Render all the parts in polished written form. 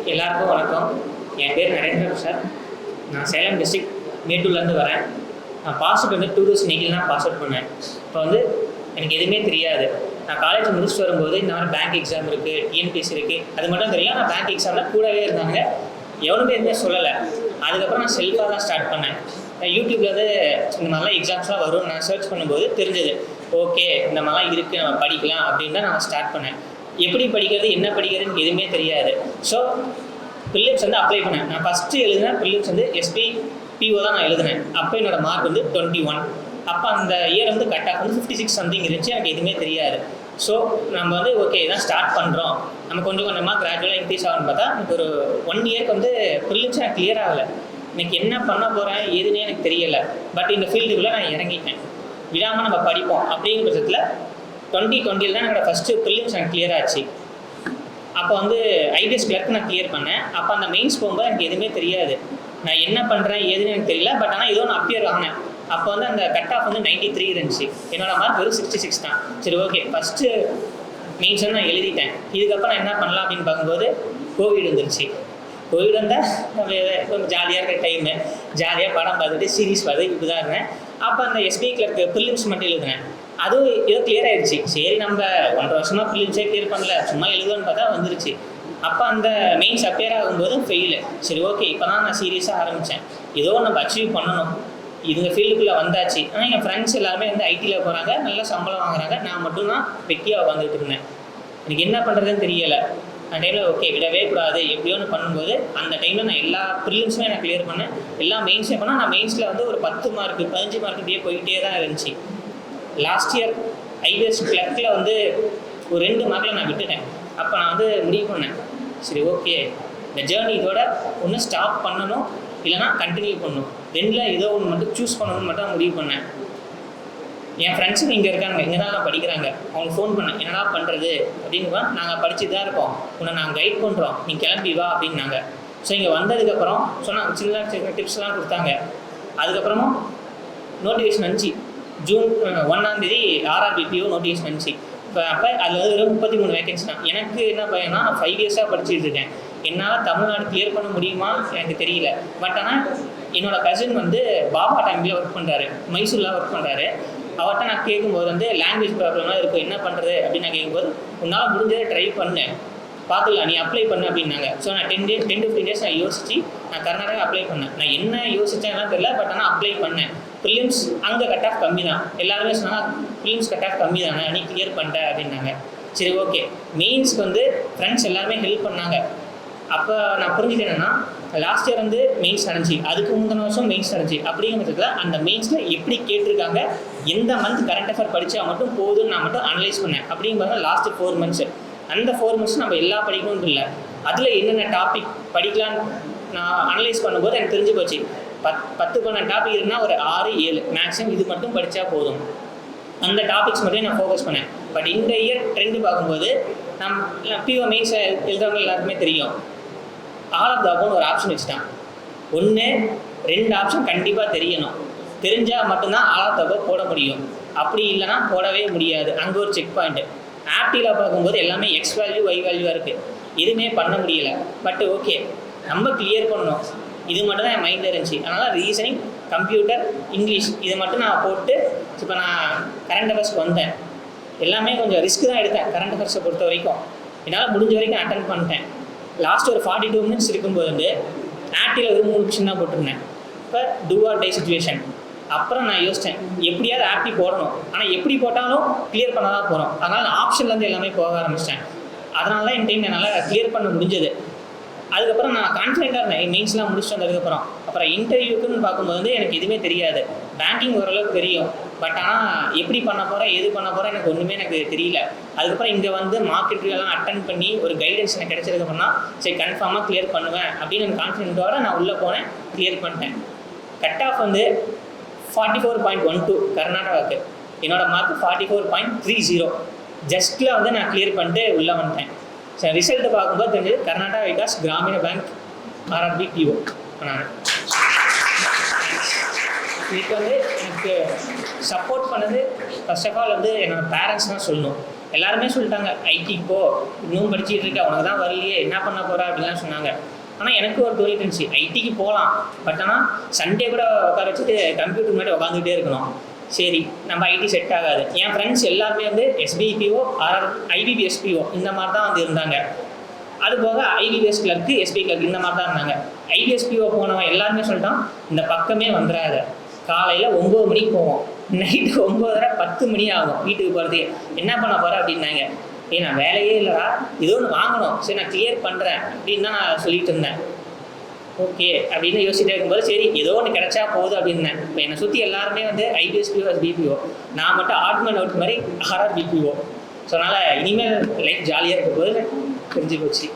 எல்லாருக்கும் வணக்கம். என் பேர் நரேந்திரன் சார். நான் சேலம் டிஸ்ட்ரிக்ட் மேட்டூர்லேருந்து வரேன். நான் பாஸ்அவுட் வந்து 2008 தான் பாஸ் அவுட் பண்ணேன். இப்போ வந்து எனக்கு எதுவுமே தெரியாது. நான் காலேஜ் முடிச்சுட்டு வரும்போது இந்த மாதிரி பேங்க் எக்ஸாம் இருக்குது, டிஎன்பிஎஸ்சி இருக்குது, அது மட்டும் தெரியும். நான் பேங்க் எக்ஸாமில் கூடவே இருந்தாங்க, எவனுமே எதுவுமே சொல்லலை. அதுக்கப்புறம் நான் செல்ஃபாக தான் ஸ்டார்ட் பண்ணேன். யூடியூப்பில் வந்து இந்த மாதிரிலாம் எக்ஸாம்ஸ்லாம் வரும் நான் சர்ச் பண்ணும்போது தெரிஞ்சது. ஓகே, இந்த மாதிரிலாம் இருக்குது, நம்ம படிக்கலாம் அப்படின்னு தான் நான் ஸ்டார்ட் பண்ணேன். எப்படி படிக்கிறது, என்ன படிக்கிறதுன்னு எதுவுமே தெரியாது. ஸோ ப்ரிலிம்ஸ் வந்து அப்ளை பண்ணேன். நான் ஃபஸ்ட்டு எழுதினேன் ப்ரிலிம்ஸ் வந்து எஸ்பி பிஓ தான் நான் எழுதினேன். அப்போ என்னோடய மார்க் வந்து 21. அப்போ அந்த இயர் வந்து கட் ஆஃப் வந்து 56 சம்திங் இருந்துச்சு. எனக்கு எதுவுமே தெரியாது. ஸோ நம்ம வந்து ஓகே இதான் ஸ்டார்ட் பண்ணுறோம், நம்ம கொஞ்சம் கொஞ்சமாக கிராஜுவலாக இன்க்ரீஸ் ஆகும்னு பார்த்தா எனக்கு ஒரு 1 இயருக்கு வந்து ப்ரிலிம்ஸ் எனக்கு கிளியர் ஆகலை. எனக்கு என்ன பண்ண போகிறேன் ஏதுன்னே எனக்கு தெரியலை. பட் இந்த ஃபீல்டுக்குள்ளே நான் இறங்கிட்டேன். விடாமல் நம்ம படிப்போம் அப்படிங்கிற பட்சத்தில் 2020 தான் என்னோடய ஃபஸ்ட்டு ப்ரிலிம்ஸ் எனக்கு கிளியர் ஆச்சு. அப்போ வந்து ஐபிஎஸ் கிளர்க் நான் கிளியர் பண்ணேன். அப்போ அந்த மெயின்ஸ் போகும்போது எனக்கு எதுவுமே தெரியாது. நான் என்ன பண்ணுறேன் ஏதுன்னு எனக்கு தெரியல. பட் ஆனால் ஏதோ நான் அப்பியர் ஆனேன். அப்போ வந்து அந்த கட் ஆஃப் வந்து 93 இருந்துச்சு. என்னோடய மார்க் வெறும் 66 தான். சரி ஓகே, ஃபஸ்ட்டு மெயின்ஸ் வந்து நான் எழுதிட்டேன். இதுக்கப்புறம் என்ன பண்ணலாம் அப்படின்னு பார்க்கும்போது கோவிட் வந்துருச்சு. கோவிட் வந்தால் கொஞ்சம் ஜாலியாக இருக்கிற டைமு, ஜாலியாக படம் பார்த்துட்டு சீரீஸ் பார்த்து இப்படி தான் இருந்தேன். அப்போ அந்த எஸ்பி கிளர்க்கு ப்ரிலிம்ஸ் மட்டும் எழுதுனேன். அதுவும் ஏதோ கிளியர் ஆகிடுச்சு. சரி, நம்ம 1.5 வருஷமாக ப்ரிலிம்ஸே கிளியர் பண்ணல, சும்மா எழுதுவோன்னு பார்த்தா வந்துருச்சு. அப்போ அந்த மெயின்ஸ் அப்பியர் ஆகும்போது ஃபெயிலு. சரி ஓகே, இப்போ தான் நான் சீரியஸாக ஆரம்பித்தேன். ஏதோ நம்ம அச்சீவ் பண்ணணும், இந்த ஃபீல்டுக்குள்ளே வந்தாச்சு. ஆனால் என் ஃப்ரெண்ட்ஸ் எல்லாருமே வந்து ஐடியில் போகிறாங்க, நல்லா சம்பளம் வாங்குறாங்க. நான் மட்டும்தான் வெட்டியாக உட்காந்துட்டு இருந்தேன். எனக்கு என்ன பண்ணுறதுன்னு தெரியலை. அந்த டைமில் ஓகே விடவே கூடாது எப்படியோ ஒன்று பண்ணும்போது அந்த டைமில் நான் எல்லா ப்ரிலிம்ஸுமே நான் கிளியர் பண்ணேன். எல்லா மெயின்ஸே பண்ணால் நான் மெயின்ஸில் வந்து ஒரு 10 மார்க்கு 15 மார்க் இப்படியே போயிட்டே தான் இருந்துச்சு. லாஸ்ட் இயர் ஐபிஎஸ் கிளர்க்கில் வந்து ஒரு 2 மார்க்கில் நான் விட்டுட்டேன். அப்போ நான் வந்து முடிவு பண்ணேன், சரி ஓகே இந்த ஜேர்னி இதோட ஒன்று ஸ்டாப் பண்ணணும், இல்லைனா கண்டினியூ பண்ணணும். 2ல் ஏதோ ஒன்று மட்டும் சூஸ் பண்ணணும்னு மட்டும் முடிவு பண்ணேன். என் ஃப்ரெண்ட்ஸும் இங்கே இருக்காங்க, இங்கே தான் நான் படிக்கிறாங்க. அவங்க ஃபோன் பண்ணேன், என்னடா பண்ணுறது அப்படின்னு. நாங்கள் படிச்சுட்டு தான் இருக்கோம், உன்னை நாங்கள் கைட் பண்ணுறோம், நீ கிளம்பி வா அப்படின்னாங்க. ஸோ இங்கே வந்ததுக்கப்புறம் சொன்னாங்க, சின்ன டிப்ஸ்லாம் கொடுத்தாங்க. அதுக்கப்புறமும் நோட்டிஃபிகேஷன் வந்துச்சு. ஜூன் 1ஆம் தேதி ஆர்ஆர்பிபிஓ நோட்டிஃபிகேஷன் வந்துச்சு. இப்போ அப்போ அதில் வந்து 33 வேகன்சி தான். எனக்கு என்ன பையனா, நான் 5 இயர்ஸாக படிச்சுட்டு இருக்கேன். என்னால் தமிழ்நாடு கிளியர் பண்ண முடியுமா எனக்கு தெரியல. பட் ஆனால் என்னோடய கசின் வந்து பாபா டைமில் ஒர்க் பண்ணுறாரு, மைசூரில் ஒர்க் பண்ணுறாரு. அவர்கிட்ட நான் கேட்கும்போது வந்து லாங்குவேஜ் ப்ராப்ளம்லாம் இருக்கும், என்ன பண்ணுறது அப்படின்னு நான் கேட்கும்போது, உன்னால் முடிஞ்சதை ட்ரை பண்ணேன், பார்த்துக்கலாம், நீ அப்ளை பண்ணு அப்படின்னாங்க. ஸோ நான் 10 to 15 days நான் யோசித்து நான் கர்நாடகா அப்ளை பண்ணேன். நான் என்ன யோசித்தேன்னா தெரியல, பட் ஆனால் அப்ளை பண்ணேன். ப்ரிலிம்ஸ் அங்கே கட் ஆஃப் கம்மி தான். எல்லாருமே சொன்னாங்க ப்ரிலிம்ஸ் கட் ஆஃப் கம்மி தானே, நீ கிளியர் பண்ணிட்ட அப்படின்னாங்க. சரி ஓகே, மெயின்ஸ்க்கு வந்து ஃப்ரெண்ட்ஸ் எல்லாருமே ஹெல்ப் பண்ணாங்க. அப்போ நான் புரிஞ்சுக்கிட்டேன்னா, லாஸ்ட் இயர் வந்து மெயின்ஸ் நடந்துச்சு, அதுக்கு முந்தின வருஷம் மெயின்ஸ் நடந்துச்சு. அப்படிங்கிறதுல அந்த மெயின்ஸில் எப்படி கேட்டிருக்காங்க, எந்த மந்த் கரண்ட் அஃபேர் படித்தா மட்டும் போதும்னு நான் மட்டும் அனலைஸ் பண்ணேன். அப்படிங்கிறது லாஸ்ட்டு 4 months. அந்த 4 months நம்ம எல்லா படிக்கணும்னு இல்லை, அதில் என்னென்ன டாபிக் படிக்கலான்னு நான் அனலைஸ் பண்ணும்போது எனக்கு தெரிஞ்சு போச்சு. 10-12 டாபிக் இருக்குன்னா ஒரு 6-7 மேக்ஸிமம் இது மட்டும் படித்தா போதும். அந்த டாபிக்ஸ் மட்டும் நான் ஃபோக்கஸ் பண்ணேன். பட் இந்த இயர் ட்ரெண்டு பார்க்கும்போது நம்ம பிஓ மெயின்ஸ் எழுதுறவங்க எல்லாருக்குமே தெரியும், ஆல் ஆஃப் த அபோவ்னு ஒரு ஆப்ஷன் வச்சுட்டான். 1-2 ஆப்ஷன் கண்டிப்பாக தெரியணும். தெரிஞ்சால் மட்டும்தான் ஆல் ஆஃப் த அபோவ் போட முடியும். அப்படி இல்லைனா போடவே முடியாது. அங்கே ஒரு செக் பாயிண்ட்டு. ஆப்டியில் பார்க்கும்போது எல்லாமே எக்ஸ் வேல்யூ ஒய் வேல்யூவாக இருக்குது, எதுவுமே பண்ண முடியல. பட் ஓகே நம்ம கிளியர் பண்ணணும், இது மட்டும் தான் என் மைண்டில் இருந்துச்சு. அதனால் ரீசனிங், கம்ப்யூட்டர், இங்கிலீஷ் இது மட்டும் நான் போட்டு இப்போ நான் கரண்ட் அஃபேர்ஸ்க்கு வந்தேன். எல்லாமே கொஞ்சம் ரிஸ்க் தான் எடுத்தேன். கரண்ட் அஃபேர்ஸை பொறுத்த வரைக்கும் என்னால் முடிஞ்ச வரைக்கும் அட்டன் பண்ணிட்டேன். லாஸ்ட் ஒரு 42 minutes இருக்கும்போது வந்து ஆப்டியில் ஒரு 3 கொஷின் தான் போட்டிருந்தேன். இப்போ டூ ஆர் டை சிச்சுவேஷன். அப்புறம் நான் யோசித்தேன், எப்படியாவது ஆப்டி போடணும், ஆனால் எப்படி போட்டாலும் கிளியர் பண்ண தான் போகிறோம். அதனால் நான் ஆப்ஷன்லேருந்து எல்லாமே போக ஆரம்பிச்சிட்டேன். அதனால தான் என் டைம் என்னால் கிளியர் பண்ண முடிஞ்சது. அதுக்கப்புறம் நான் கான்ஃபிடென்ட்டாக இருந்தேன் மெயின்ஸ்லாம் முடிச்சுட்டு வந்ததுக்கப்புறம். அப்புறம் இன்டர்வியூக்குன்னு பார்க்கும்போது வந்து எனக்கு எதுவுமே தெரியாது. பேங்கிங் ஓரளவுக்கு தெரியும், பட் ஆனால் எப்படி பண்ண போகிறேன் எது பண்ண போகிறேன் எனக்கு ஒன்றுமே எனக்கு தெரியல. அதுக்கப்புறம் இங்கே வந்து மார்க்கெட் எல்லாம் அட்டன் பண்ணி ஒரு கைடன்ஸ் எனக்கு கிடைச்சதுக்கப்புறம் தான் சரி கன்ஃபார்மாக கிளியர் பண்ணுவேன் அப்படின்னு எனக்கு கான்ஃபிடென்ட்டோட நான் உள்ளே போனேன், கிளியர் பண்ணிட்டேன். கட் ஆஃப் வந்து 44.12 கர்நாடகாவுக்கு. என்னோடய மார்க் 44.30. ஜஸ்ட்டில் வந்து நான் கிளியர் பண்ணிட்டு உள்ளே வந்துட்டேன். சரி, ரிசல்ட்டு பார்க்கும்போது தெரிஞ்சது Karnataka Vikas Grameena bank RRB PO. நான் இதுக்கு வந்து எனக்கு சப்போர்ட் பண்ணது ஃபர்ஸ்ட் ஆஃப் ஆல் வந்து என்னோடய பேரண்ட்ஸ் தான் சொல்லணும். எல்லாருமே சொல்லிட்டாங்க ஐடிக்கு போ, இன்னும் படிச்சுட்டு இருக்க, உனக்கு தான் வரலையே, என்ன பண்ண போகிற அப்படின்லாம் சொன்னாங்க. ஆனால் எனக்கு ஒரு தோழி இருந்துச்சு, ஐடிக்கு போகலாம், பட் ஆனால் சண்டே கூட உட்கார வச்சுட்டு கம்ப்யூட்டர் முன்னாடி உட்காந்துக்கிட்டே இருக்கணும். சரி, நம்ம ஐடி செட் ஆகாது. என் ஃப்ரெண்ட்ஸ் எல்லாருமே வந்து SBIPO ஆர் IBPSPO இந்த மாதிரி தான் வந்து இருந்தாங்க. அது போக IBPS கிளர்க்கு, SBI கிளர்க்கு இந்த மாதிரி தான் இருந்தாங்க. IBSPO போனவன் எல்லாருமே சொல்லிட்டான், இந்த பக்கமே வந்துடாத, காலையில் 9 மணிக்கு போவோம், நைட்டு 9:30 10 மணி ஆகும் வீட்டுக்கு போகிறதுக்கு, என்ன பண்ண போகிற அப்படின்னாங்க. நான் வேலையே இல்லைடா, ஏதோ ஒன்று வாங்கணும், சரி நான் கிளியர் பண்ணுறேன் அப்படின்னு தான் நான் சொல்லிட்டு இருந்தேன். ஓகே அப்படின்னு யோசிச்சுட்டே இருக்கும்போது சரி ஏதோ ஒன்று கிடைச்சா போகுது அப்படின்னேன். இப்போ என்னை சுற்றி எல்லாருமே வந்து IBSPO SBIPO, நான் மட்டும் ஆட்மன் அவுட் மாதிரி RRBPO. ஸோ அதனால் இனிமேல் லைஃப் ஜாலியாக இருக்க போது தெரிஞ்சு போச்சு.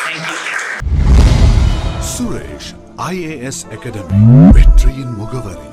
தேங்க்யூ. சுரேஷ் IAS அகாடமி, வெற்றியின் முகவரி.